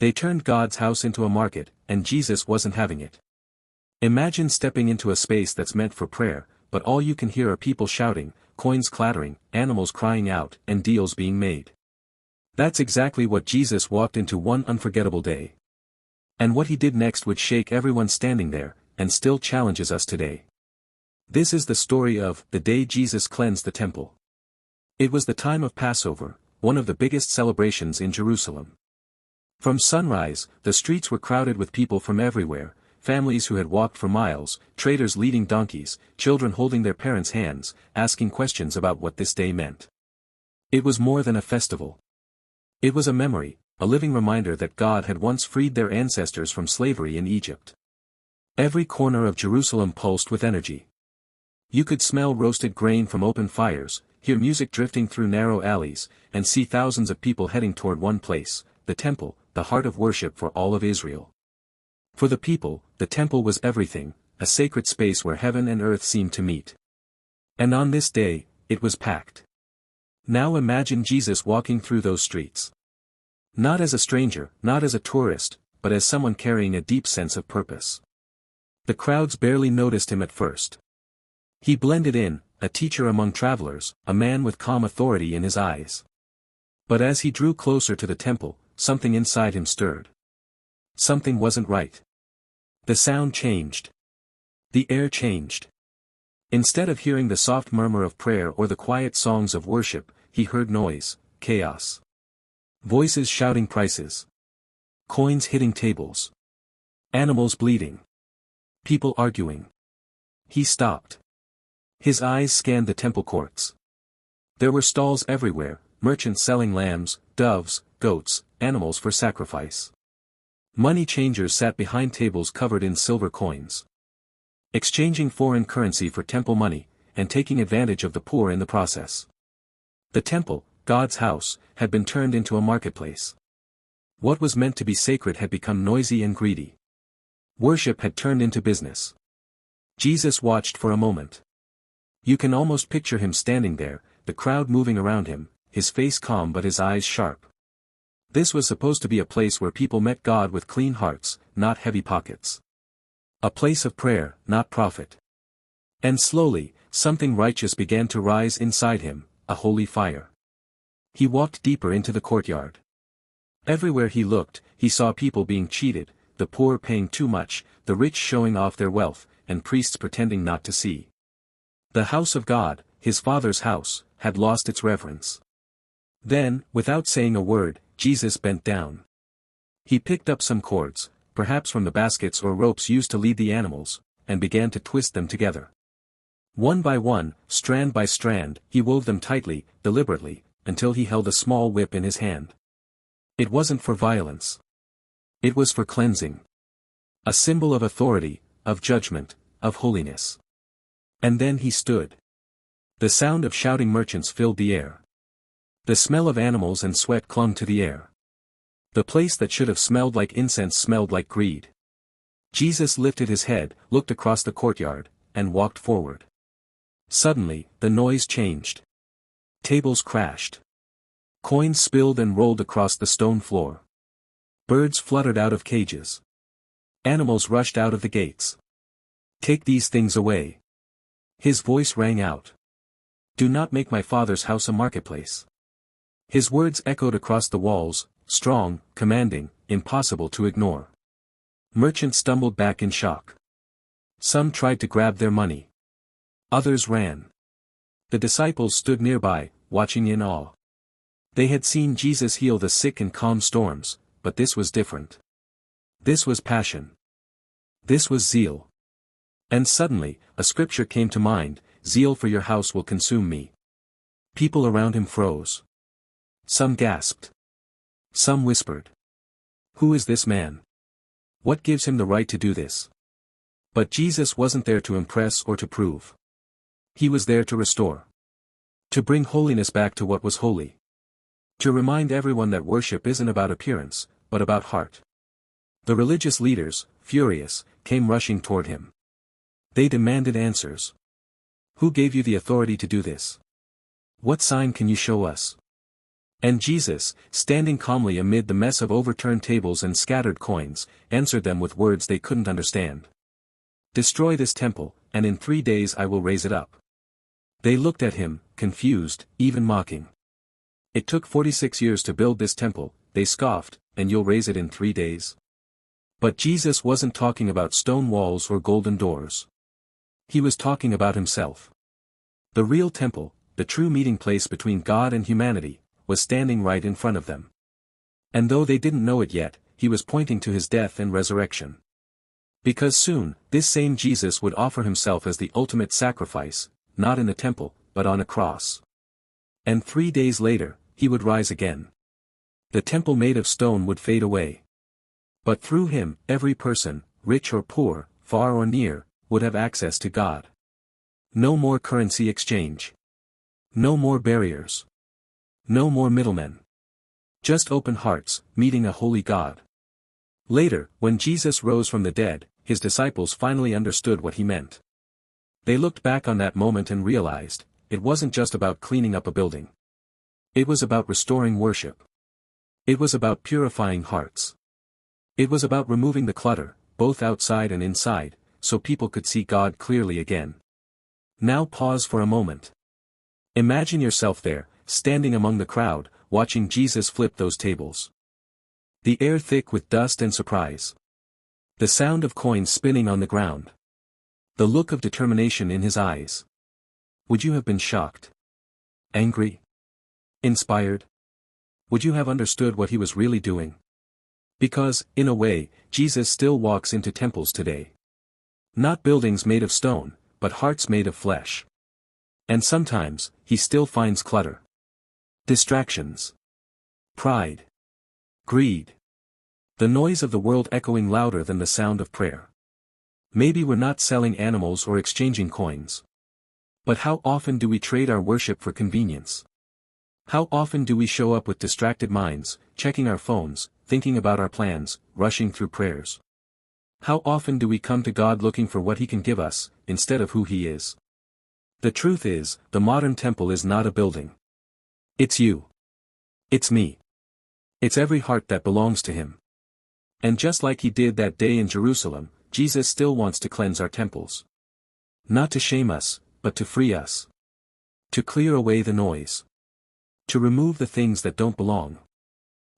They turned God's house into a market, and Jesus wasn't having it. Imagine stepping into a space that's meant for prayer, but all you can hear are people shouting, coins clattering, animals crying out, and deals being made. That's exactly what Jesus walked into one unforgettable day. And what he did next would shake everyone standing there, and still challenges us today. This is the story of the day Jesus cleansed the temple. It was the time of Passover, one of the biggest celebrations in Jerusalem. From sunrise, the streets were crowded with people from everywhere, families who had walked for miles, traders leading donkeys, children holding their parents' hands, asking questions about what this day meant. It was more than a festival. It was a memory, a living reminder that God had once freed their ancestors from slavery in Egypt. Every corner of Jerusalem pulsed with energy. You could smell roasted grain from open fires, hear music drifting through narrow alleys, and see thousands of people heading toward one place, the temple, the heart of worship for all of Israel. For the people, the temple was everything, a sacred space where heaven and earth seemed to meet. And on this day, it was packed. Now imagine Jesus walking through those streets. Not as a stranger, not as a tourist, but as someone carrying a deep sense of purpose. The crowds barely noticed him at first. He blended in, a teacher among travelers, a man with calm authority in his eyes. But as he drew closer to the temple, something inside him stirred. Something wasn't right. The sound changed. The air changed. Instead of hearing the soft murmur of prayer or the quiet songs of worship, he heard noise, chaos. Voices shouting prices. Coins hitting tables. Animals bleeding. People arguing. He stopped. His eyes scanned the temple courts. There were stalls everywhere, merchants selling lambs, doves, goats, animals for sacrifice. Money changers sat behind tables covered in silver coins, exchanging foreign currency for temple money, and taking advantage of the poor in the process. The temple, God's house, had been turned into a marketplace. What was meant to be sacred had become noisy and greedy. Worship had turned into business. Jesus watched for a moment. You can almost picture him standing there, the crowd moving around him, his face calm but his eyes sharp. This was supposed to be a place where people met God with clean hearts, not heavy pockets. A place of prayer, not profit. And slowly, something righteous began to rise inside him, a holy fire. He walked deeper into the courtyard. Everywhere he looked, he saw people being cheated, the poor paying too much, the rich showing off their wealth, and priests pretending not to see. The house of God, his Father's house, had lost its reverence. Then, without saying a word, Jesus bent down. He picked up some cords, perhaps from the baskets or ropes used to lead the animals, and began to twist them together. One by one, strand by strand, he wove them tightly, deliberately, until he held a small whip in his hand. It wasn't for violence. It was for cleansing. A symbol of authority, of judgment, of holiness. And then he stood. The sound of shouting merchants filled the air. The smell of animals and sweat clung to the air. The place that should have smelled like incense smelled like greed. Jesus lifted his head, looked across the courtyard, and walked forward. Suddenly, the noise changed. Tables crashed. Coins spilled and rolled across the stone floor. Birds fluttered out of cages. Animals rushed out of the gates. Take these things away. His voice rang out. Do not make my Father's house a marketplace. His words echoed across the walls, strong, commanding, impossible to ignore. Merchants stumbled back in shock. Some tried to grab their money. Others ran. The disciples stood nearby, watching in awe. They had seen Jesus heal the sick and calm storms, but this was different. This was passion. This was zeal. And suddenly, a scripture came to mind, zeal for your house will consume me. People around him froze. Some gasped. Some whispered. Who is this man? What gives him the right to do this? But Jesus wasn't there to impress or to prove. He was there to restore. To bring holiness back to what was holy. To remind everyone that worship isn't about appearance, but about heart. The religious leaders, furious, came rushing toward him. They demanded answers. Who gave you the authority to do this? What sign can you show us? And Jesus, standing calmly amid the mess of overturned tables and scattered coins, answered them with words they couldn't understand. "Destroy this temple, and in 3 days I will raise it up." They looked at him, confused, even mocking. "It took 46 years to build this temple," they scoffed, "and you'll raise it in 3 days?" But Jesus wasn't talking about stone walls or golden doors. He was talking about himself. The real temple, the true meeting place between God and humanity, was standing right in front of them. And though they didn't know it yet, he was pointing to his death and resurrection. Because soon, this same Jesus would offer himself as the ultimate sacrifice, not in the temple, but on a cross. And 3 days later, he would rise again. The temple made of stone would fade away. But through him, every person, rich or poor, far or near, would have access to God. No more currency exchange. No more barriers. No more middlemen. Just open hearts, meeting a holy God. Later, when Jesus rose from the dead, his disciples finally understood what he meant. They looked back on that moment and realized, it wasn't just about cleaning up a building. It was about restoring worship. It was about purifying hearts. It was about removing the clutter, both outside and inside, so people could see God clearly again. Now pause for a moment. Imagine yourself there, standing among the crowd, watching Jesus flip those tables. The air thick with dust and surprise. The sound of coins spinning on the ground. The look of determination in his eyes. Would you have been shocked? Angry? Inspired? Would you have understood what he was really doing? Because, in a way, Jesus still walks into temples today. Not buildings made of stone, but hearts made of flesh. And sometimes, he still finds clutter. Distractions. Pride. Greed. The noise of the world echoing louder than the sound of prayer. Maybe we're not selling animals or exchanging coins. But how often do we trade our worship for convenience? How often do we show up with distracted minds, checking our phones, thinking about our plans, rushing through prayers? How often do we come to God looking for what he can give us, instead of who he is? The truth is, the modern temple is not a building. It's you. It's me. It's every heart that belongs to him. And just like he did that day in Jerusalem, Jesus still wants to cleanse our temples. Not to shame us, but to free us. To clear away the noise. To remove the things that don't belong.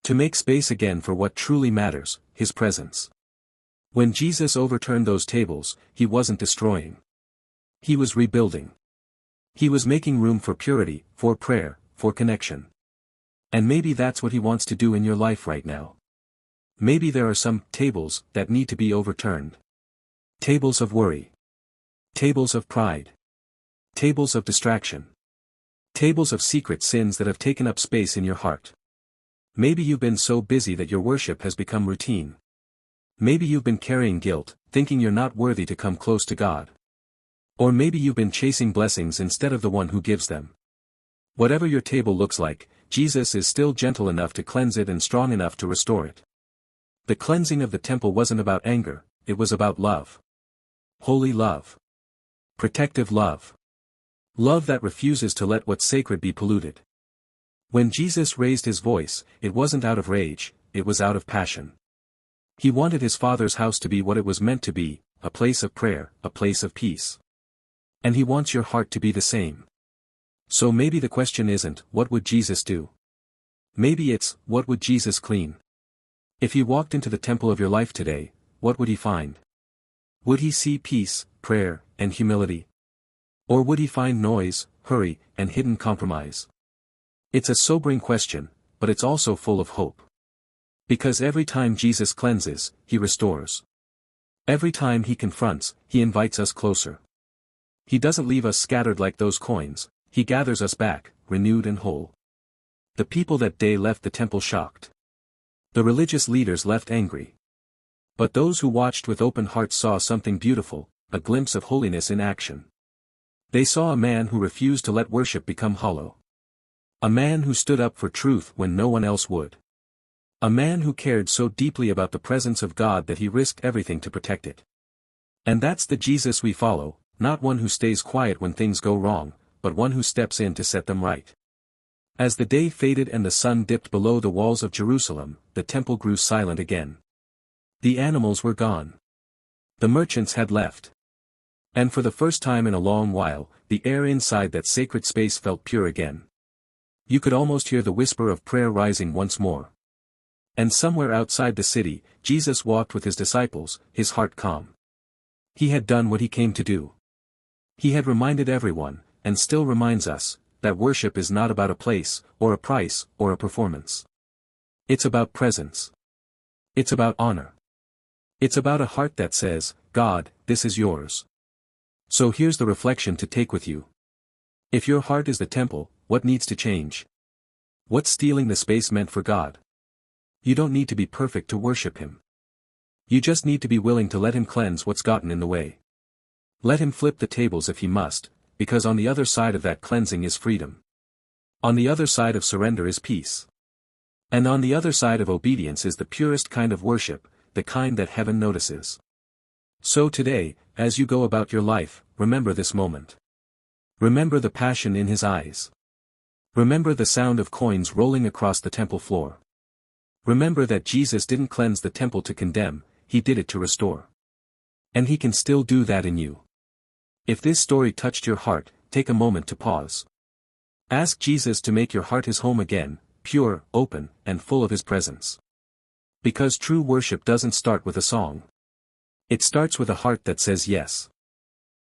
To make space again for what truly matters, his presence. When Jesus overturned those tables, he wasn't destroying. He was rebuilding. He was making room for purity, for prayer, for connection. And maybe that's what he wants to do in your life right now. Maybe there are some tables that need to be overturned. Tables of worry. Tables of pride. Tables of distraction. Tables of secret sins that have taken up space in your heart. Maybe you've been so busy that your worship has become routine. Maybe you've been carrying guilt, thinking you're not worthy to come close to God. Or maybe you've been chasing blessings instead of the one who gives them. Whatever your table looks like, Jesus is still gentle enough to cleanse it and strong enough to restore it. The cleansing of the temple wasn't about anger, it was about love. Holy love. Protective love. Love that refuses to let what's sacred be polluted. When Jesus raised his voice, it wasn't out of rage, it was out of passion. He wanted his Father's house to be what it was meant to be, a place of prayer, a place of peace. And he wants your heart to be the same. So maybe the question isn't, what would Jesus do? Maybe it's, what would Jesus clean? If he walked into the temple of your life today, what would he find? Would he see peace, prayer, and humility? Or would he find noise, hurry, and hidden compromise? It's a sobering question, but it's also full of hope. Because every time Jesus cleanses, he restores. Every time he confronts, he invites us closer. He doesn't leave us scattered like those coins, he gathers us back, renewed and whole. The people that day left the temple shocked. The religious leaders left angry. But those who watched with open hearts saw something beautiful, a glimpse of holiness in action. They saw a man who refused to let worship become hollow. A man who stood up for truth when no one else would. A man who cared so deeply about the presence of God that he risked everything to protect it. And that's the Jesus we follow, not one who stays quiet when things go wrong, but one who steps in to set them right. As the day faded and the sun dipped below the walls of Jerusalem, the temple grew silent again. The animals were gone. The merchants had left. And for the first time in a long while, the air inside that sacred space felt pure again. You could almost hear the whisper of prayer rising once more. And somewhere outside the city, Jesus walked with his disciples, his heart calm. He had done what he came to do. He had reminded everyone, and still reminds us, that worship is not about a place, or a price, or a performance. It's about presence. It's about honor. It's about a heart that says, God, this is yours. So here's the reflection to take with you. If your heart is the temple, what needs to change? What's stealing the space meant for God? You don't need to be perfect to worship him. You just need to be willing to let him cleanse what's gotten in the way. Let him flip the tables if he must, because on the other side of that cleansing is freedom. On the other side of surrender is peace. And on the other side of obedience is the purest kind of worship, the kind that heaven notices. So today, as you go about your life, remember this moment. Remember the passion in his eyes. Remember the sound of coins rolling across the temple floor. Remember that Jesus didn't cleanse the temple to condemn, he did it to restore. And he can still do that in you. If this story touched your heart, take a moment to pause. Ask Jesus to make your heart his home again, pure, open, and full of his presence. Because true worship doesn't start with a song. It starts with a heart that says yes.